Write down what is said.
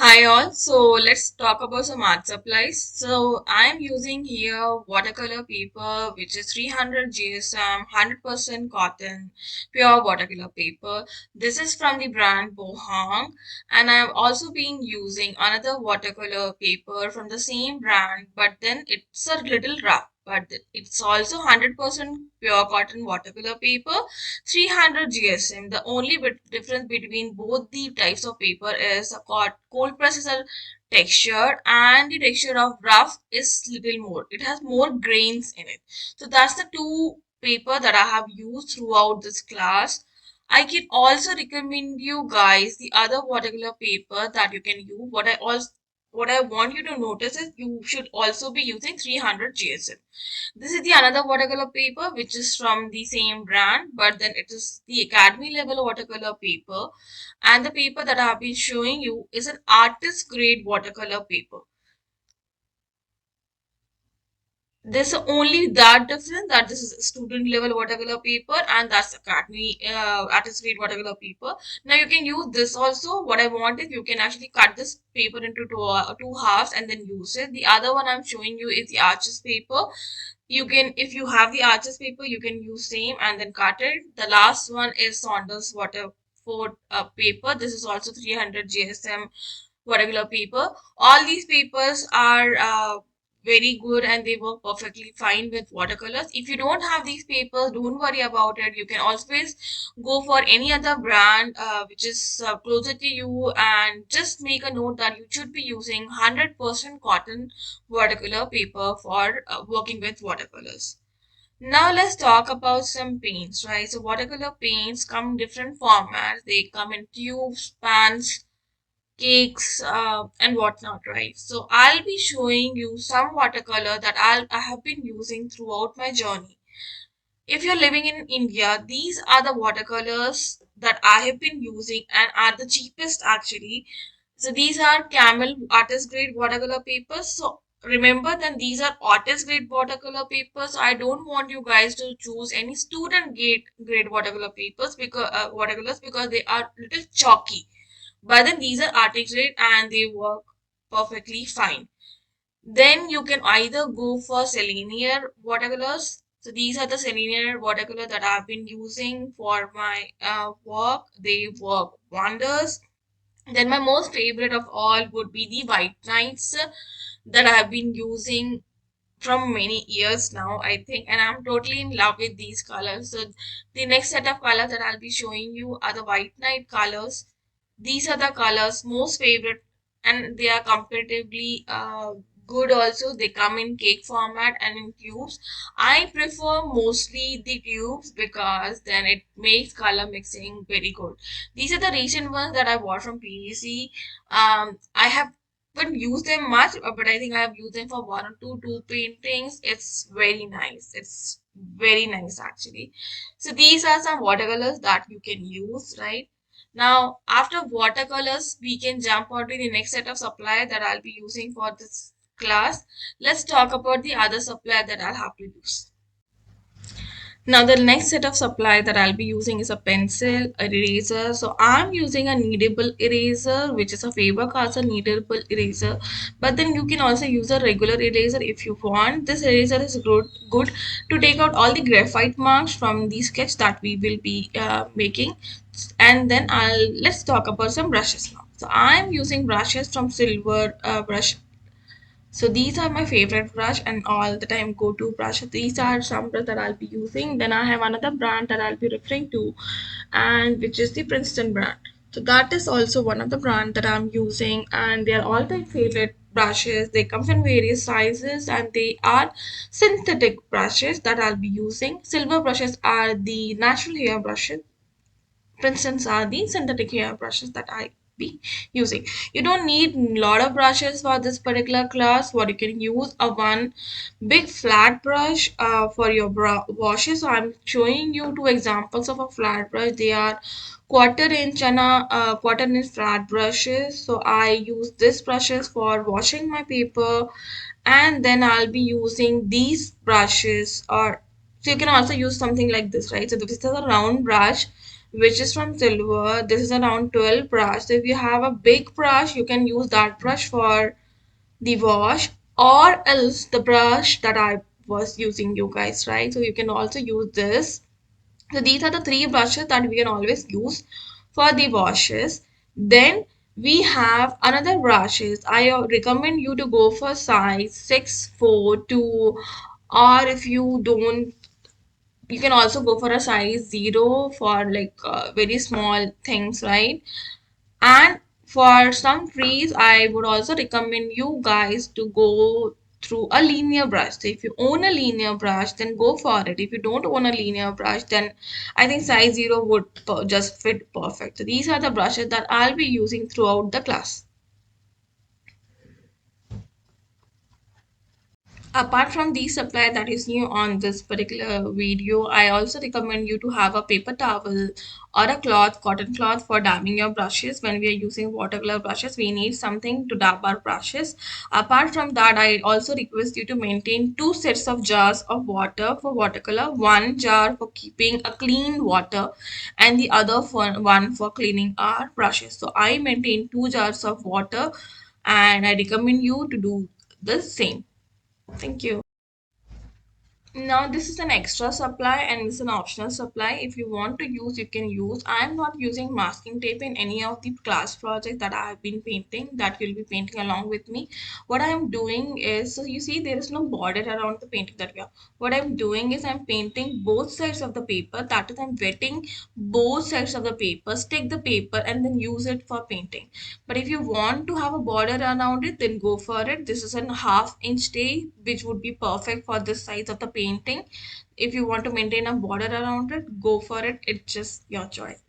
Hi all, so let's talk about some art supplies. So I'm using here watercolor paper which is 300 GSM, 100% cotton, pure watercolor paper. This is from the brand Bohang, and I've also been using another watercolor paper from the same brand, but then it's a little rough. But it's also 100% pure cotton watercolor paper, 300 GSM. The only difference between both the types of paper is a cold press is a texture and the texture of rough is little more. It has more grains in it. So that's the two paper that I have used throughout this class. I can also recommend you guys the other watercolor paper that you can use. What I want you to notice is you should also be using 300 GSM. This is the another watercolor paper which is from the same brand, but then it is the academy level watercolor paper. And the paper that I have been showing you is an artist grade watercolor paper. There's only that difference that this is student level watercolor paper and that's academy artist grade watercolor paper. Now you can use this also. What I want is you can actually cut this paper into two halves and then use it. The other one I'm showing you is the arches paper. You can, if you have the arches paper, you can use same and then cut it. The last one is Saunders Waterford paper. This is also 300 GSM watercolor paper. All these papers are very good and they work perfectly fine with watercolors. If you don't have these papers, don't worry about it. You can always go for any other brand which is closer to you, and just make a note that you should be using 100% cotton watercolor paper for working with watercolors. Now let's talk about some paints, right? So watercolor paints come in different formats. They come in tubes, pans, cakes, and whatnot, right? So I'll be showing you some watercolor that I have been using throughout my journey. If you're living in India, these are the watercolors that I have been using and are the cheapest actually. So these are Camel artist grade watercolor papers. So remember that these are artist grade watercolor papers. I don't want you guys to choose any student grade watercolor papers because watercolors because they are little chalky. But then these are artist grade and they work perfectly fine. Then you can either go for Selenier watercolors. So these are the Selenier watercolor that I've been using for my work. They work wonders. Then my most favorite of all would be the White Knights that I have been using from many years now, I think, and I'm totally in love with these colors. So the next set of colors that I'll be showing you are the White Knight colors. These are the colors most favorite, and they are comparatively good also. They come in cake format and in tubes. I prefer mostly the tubes because then it makes color mixing very good. These are the recent ones that I bought from PVC. I haven't used them much, but I think I have used them for one or two paintings. It's very nice. It's very nice actually. So these are some watercolors that you can use, right? Now, after watercolors, we can jump on to the next set of supply that I'll be using for this class. Let's talk about the other supply that I'll have to use. Now, the next set of supply that I'll be using is a pencil, eraser. So I'm using a kneadable eraser, which is a Faber-Castell kneadable eraser. But then you can also use a regular eraser if you want. This eraser is good to take out all the graphite marks from the sketch that we will be making. And then let's talk about some brushes now. So I'm using brushes from Silver Brush. So these are my favorite brush and all the time go-to brush. These are some brush that I'll be using. Then I have another brand that I'll be referring to, and which is the Princeton brand. So that is also one of the brand that I'm using, and they are all my favorite brushes. They come in various sizes and they are synthetic brushes that I'll be using. Silver brushes are the natural hair brushes. Princeton's are the synthetic hair brushes that I be using. You don't need a lot of brushes for this particular class. What you can use a one big flat brush for your washes. So I'm showing you two examples of a flat brush. They are quarter-inch and a quarter-inch flat brushes. So I use these brushes for washing my paper, and then I'll be using these brushes, or so you can also use something like this, right? So this is a round brush which is from silver. This is around 12 brush. So if you have a big brush, you can use that brush for the wash, or else the brush that I was using, you guys, right? So you can also use this. So these are the three brushes that we can always use for the washes. Then we have another brushes. I recommend you to go for size 6, 4, 2, or if you don't, you can also go for a size 0 for like very small things, right? And for some trees, I would also recommend you guys to go through a linear brush. So if you own a linear brush, then go for it. If you don't own a linear brush, then I think size 0 would just fit perfect. So these are the brushes that I'll be using throughout the class. Apart from the supply that is new on this particular video, I also recommend you to have a paper towel or a cloth, cotton cloth for dabbing your brushes. When we are using watercolor brushes, we need something to dab our brushes. Apart from that, I also request you to maintain two sets of jars of water for watercolor. One jar for keeping a clean water and the other for one for cleaning our brushes. So I maintain two jars of water, and I recommend you to do the same. Thank you. Now this is an extra supply and this is an optional supply. If you want to use, you can use. I am not using masking tape in any of the class projects that I have been painting, that you'll be painting along with me. What I am doing is, so you see there is no border around the painting that we have. What I'm doing is I'm painting both sides of the paper. That is, I'm wetting both sides of the paper, stick the paper and then use it for painting. But if you want to have a border around it, then go for it. This is a half-inch tape, which would be perfect for this size of the painting. If you want to maintain a border around it, go for it. It's just your choice.